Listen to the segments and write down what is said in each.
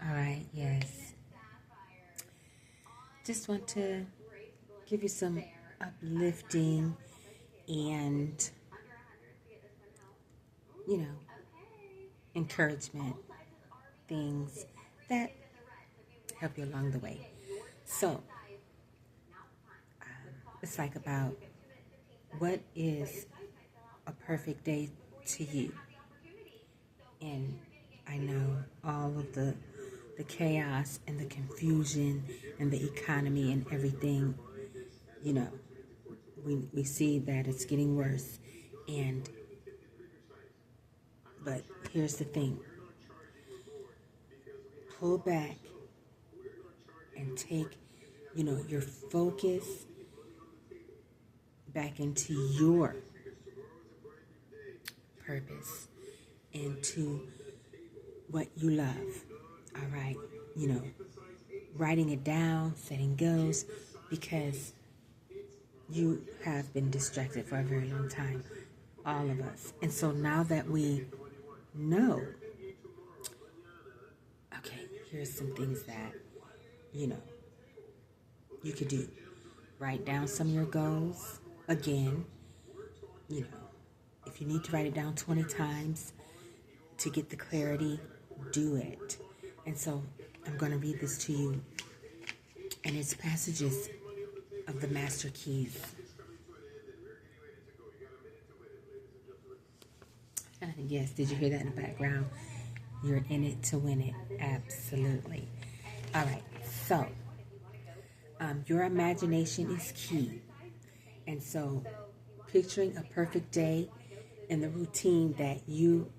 All right, yes. Just want to give you some uplifting and, you know, encouragement things that help you along the way. So, it's like about what is a perfect day to you. And I know all of the chaos and the confusion and the economy and everything, you know, we see that it's getting worse. And but here's the thing. Pull back and take, your focus back into your purpose, into what you love. All right. You know, writing it down, setting goals, because you have been distracted for a very long time, all of us. And so now that we know, okay, here's some things that, you know, you could do. Write down some of your goals. Again, you know, if you need to write it down 20 times to get the clarity, do it. And so I'm going to read this to you. And it's passages of the master keys. Yes, did you hear that in the background? You're in it to win it. Absolutely. All right. So, your imagination is key. And so, picturing a perfect day and the routine that you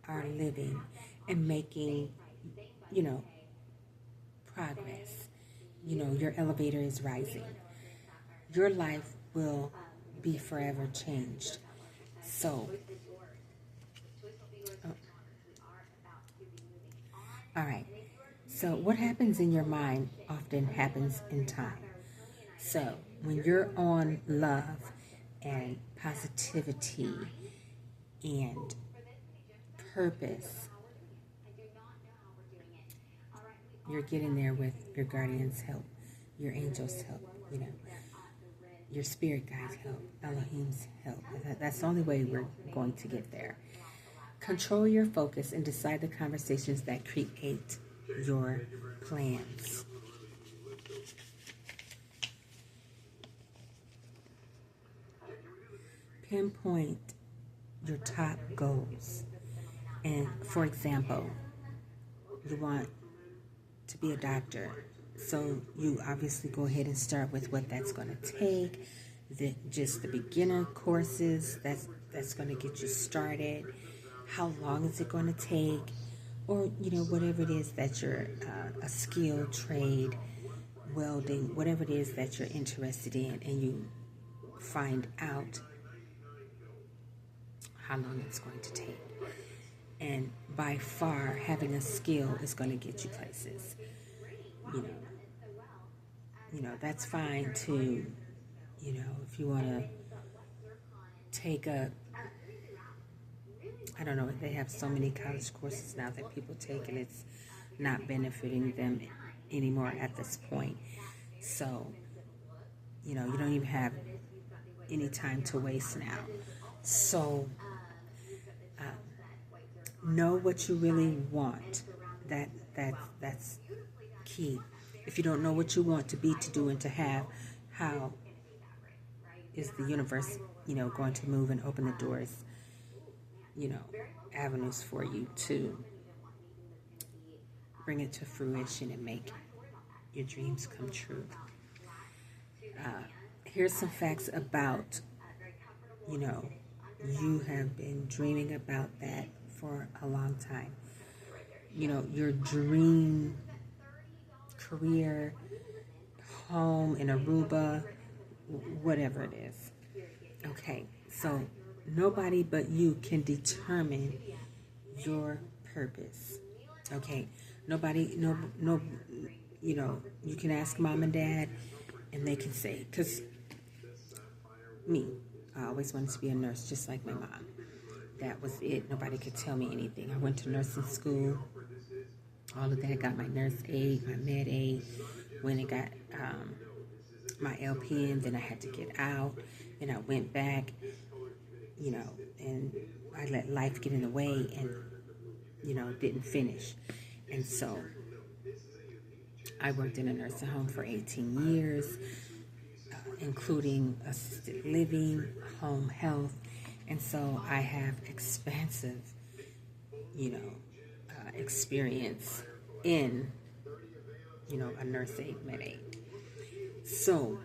are living and making, progress. Your elevator is rising. Your life will be forever changed. So, all right. So, what happens in your mind often happens in time. So, when you're on love and positivity and purpose, you're getting there with your guardian's help, your angel's help, your spirit guide's help, Elohim's help. That's the only way we're going to get there. Control your focus and decide the conversations that create your plans. Pinpoint your top goals. And for example, you want to be a doctor. So you obviously go ahead and start with what that's going to take, just the beginner courses that's going to get you started. How long is it going to take? Or, whatever it is that you're a skill, trade, welding, whatever it is that you're interested in, and you find out how long it's going to take. And by far, having a skill is going to get you places. That's fine too. If you want to take I don't know, they have so many college courses now that people take, and it's not benefiting them anymore at this point. So, you don't even have any time to waste now. So, know what you really want. That's key. If you don't know what you want to be, to do, and to have, how is the universe, going to move and open the doors, avenues for you to bring it to fruition and make your dreams come true? Here's some facts about, you have been dreaming about that for a long time. Your dream career, home in Aruba, whatever it is. Okay, so nobody but you can determine your purpose. Okay, nobody, no, you can ask mom and dad, and they can say, because I always wanted to be a nurse, just like my mom. That was it. Nobody could tell me anything. I went to nursing school. all of that. Got my nurse aid, my med aid. When it got my LPN, then I had to get out. Then I went back, and I let life get in the way and, didn't finish. And so I worked in a nursing home for 18 years, including assisted living, home health. And so I have expansive, experience in, a nurse aide, med aide. So,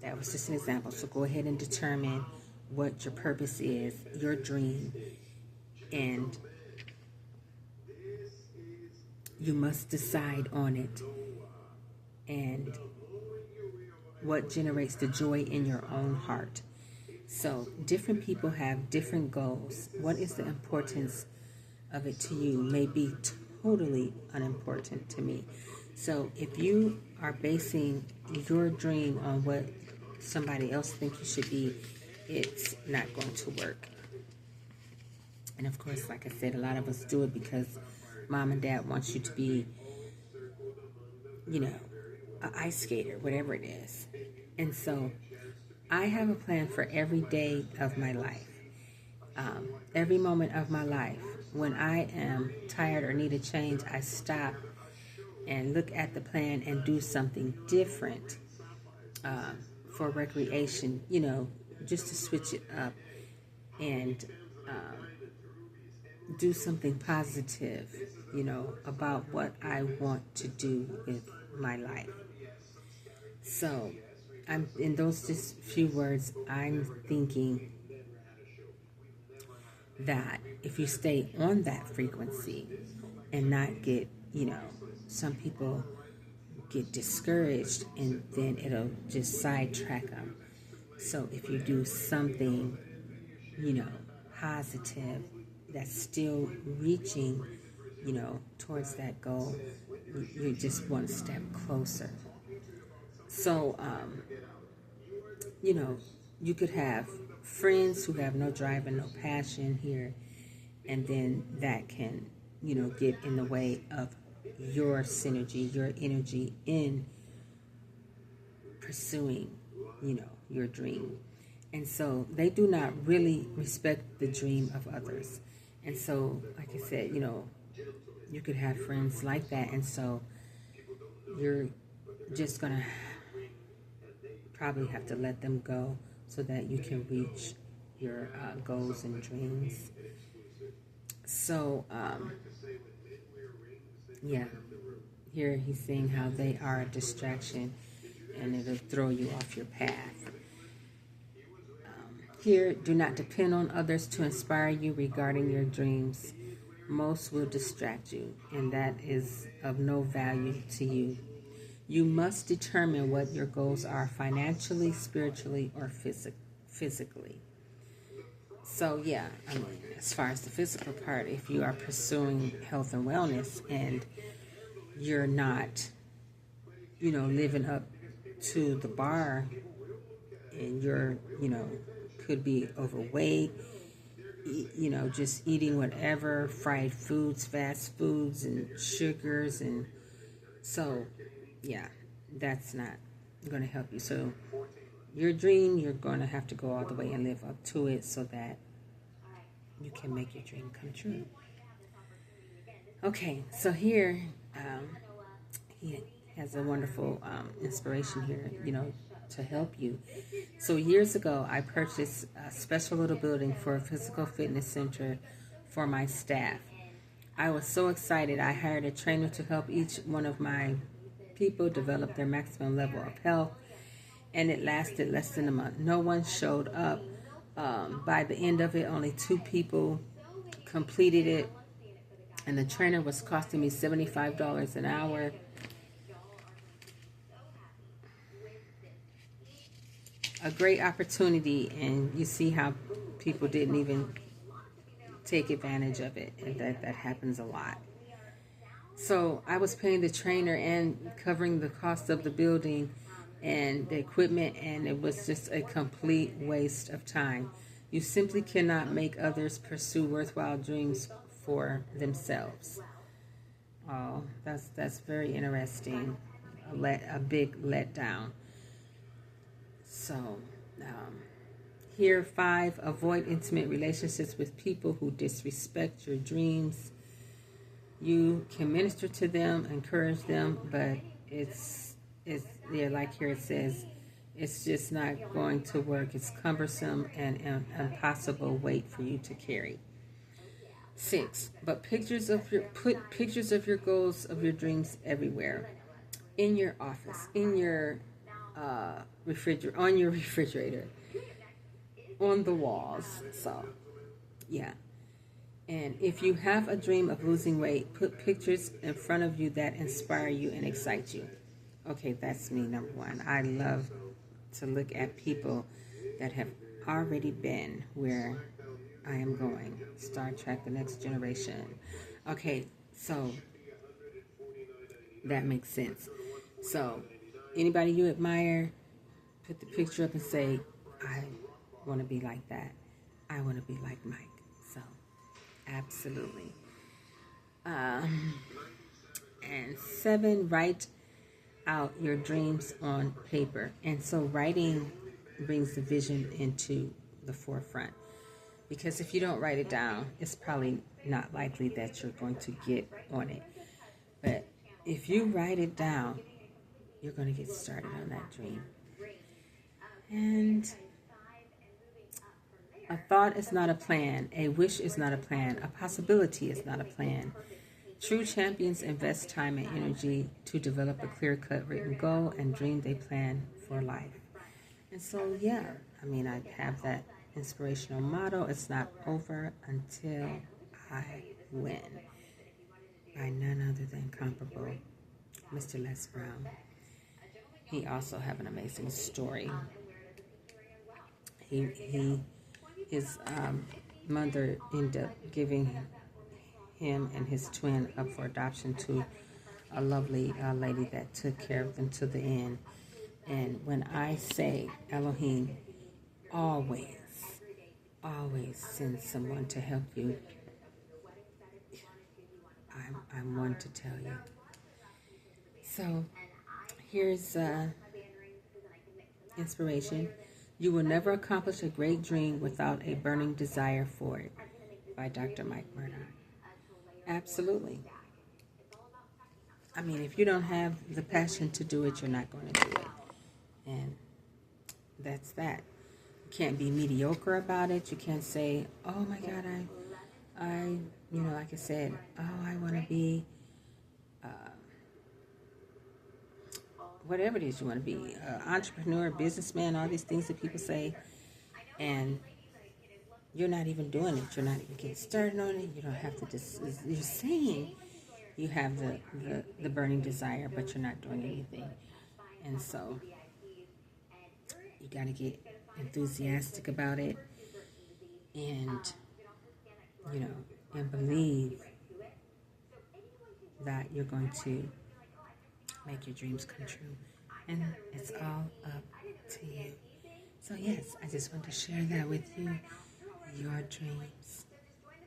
that was just an example. So go ahead and determine what your purpose is, your dream, and you must decide on it and what generates the joy in your own heart. So different people have different goals. What is the importance of it to you may be totally unimportant to me. So if you are basing your dream on what somebody else thinks you should be, it's not going to work. And of course, like I said, a lot of us do it because mom and dad wants you to be, an ice skater, whatever it is. And so I have a plan for every day of my life. Every moment of my life. When I am tired or need a change, I stop and look at the plan and do something different for recreation, just to switch it up and do something positive, about what I want to do with my life. So, I'm in those just few words, I'm thinking that if you stay on that frequency and not get, some people get discouraged and then it'll just sidetrack them. So if you do something, positive that's still reaching, towards that goal, you're just one step closer. So, you could have friends who have no drive and no passion here, and then that can, get in the way of your synergy, your energy in pursuing, your dream. And so they do not really respect the dream of others. And so, like I said, you could have friends like that. And so you're just going to probably have to let them go so that you can reach your goals and dreams. So, here he's saying how they are a distraction and it'll throw you off your path. Here, do not depend on others to inspire you regarding your dreams. Most will distract you, and that is of no value to you. You must determine what your goals are financially, spiritually, or physically. So, as far as the physical part, if you are pursuing health and wellness and you're not, living up to the bar and you're, could be overweight, just eating whatever, fried foods, fast foods, and sugars. And so, that's not going to help you. So your dream, you're going to have to go all the way and live up to it so that you can make your dream come true. Okay, so here he has a wonderful inspiration here, to help you. So years ago, I purchased a special little building for a physical fitness center for my staff. I was so excited. I hired a trainer to help each one of my people develop their maximum level of health, and it lasted less than a month. No one showed up. By the end of it, only 2 people completed it, and the trainer was costing me $75 an hour. A great opportunity, and you see how people didn't even take advantage of it, and that happens a lot. So I was paying the trainer and covering the cost of the building and the equipment, and it was just a complete waste of time. You simply cannot make others pursue worthwhile dreams for themselves. Oh, that's very interesting. A big letdown. So, um, here 5, avoid intimate relationships with people who disrespect your dreams. You can minister to them, encourage them, but it's yeah, like here it says, it's just not going to work. It's cumbersome and an impossible weight for you to carry. 6, but put pictures of your goals, of your dreams everywhere, in your office, in your refrigerator, on your refrigerator, on the walls. So, yeah. And if you have a dream of losing weight, put pictures in front of you that inspire you and excite you. Okay, that's me, number 1. I love to look at people that have already been where I am going. Star Trek, The Next Generation. Okay, so that makes sense. So, anybody you admire, put the picture up and say, I want to be like that. I want to be like Mike. So, absolutely. And 7, write out your dreams on paper. And so writing brings the vision into the forefront. Because if you don't write it down, it's probably not likely that you're going to get on it. But if you write it down, you're going to get started on that dream. And a thought is not a plan. A wish is not a plan. A possibility is not a plan. True champions invest time and energy to develop a clear-cut written goal and dream they plan for life. And so, yeah, I mean, I have that inspirational motto, it's not over until I win, by none other than comparable Mr. Les Brown. He also have an amazing story. His mother ended up giving him and his twin up for adoption to a lovely lady that took care of them to the end. And when I say Elohim always sends someone to help you, I'm one to tell you. So here's inspiration. You will never accomplish a great dream without a burning desire for it, by Dr. Mike Murdoch. Absolutely. I mean, if you don't have the passion to do it, you're not going to do it. And that's that. You can't be mediocre about it. You can't say, oh my God, I like I said, oh, I want to be, whatever it is you want to be, entrepreneur, businessman, all these things that people say, and you're not even doing it. You're not even getting started on it. You don't have to you're saying you have the burning desire, but you're not doing anything. And so you got to get enthusiastic about it and, and believe that you're going to make your dreams come true. And it's all up to you. So yes, I just want to share that with you. Your dreams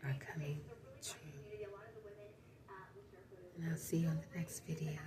are coming true. And I'll see you on the next video.